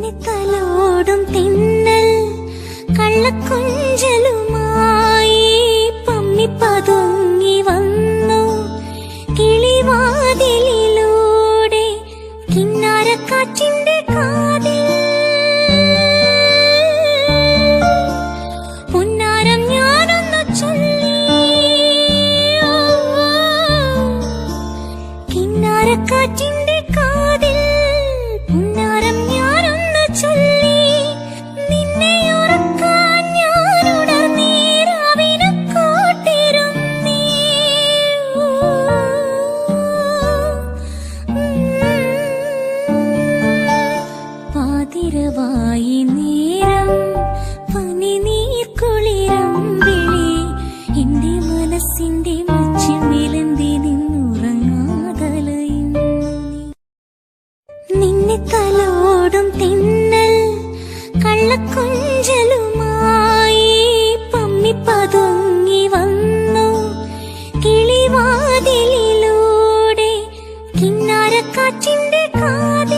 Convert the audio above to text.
നിന്നെ തലോടും തിന്നൽ കള്ളക്കൊഞ്ചലുമായി പമ്മി പതുങ്ങി വന്നു കിളിവാതിലിലൂടെ കിന്നാരക്കാറ്റിന്റെ കാതിൽ. പുന്നാരം ഞാനൊന്നു ചൊല്ലി, കിന്നാരക്കാറ്റിന്റെ കാതിൽ പുന്നാരം ഞാനൊന്നു ചൊല്ലി. നിന്നെ ഉറക്കാൻ ഞാനുണർന്നീരാവിനു കൂട്ടിരുന്നീ. പാതിരവായി നേരം പനിനീർക്കുളിരം വിളി എന്റെ മനസ്സിന്റെ മച്ചിമിലന്തി നിന്നുറങ്ങാതലയുന്നു. നിന്നെ തലോടും തിന്നൽ കള്ളക്കൊഞ്ചലുമായി പമ്മി പതുങ്ങി വന്നു കിളിവാതിലിലൂടെ കിന്നാരക്കാറ്റിന്റെ കാതിൽ.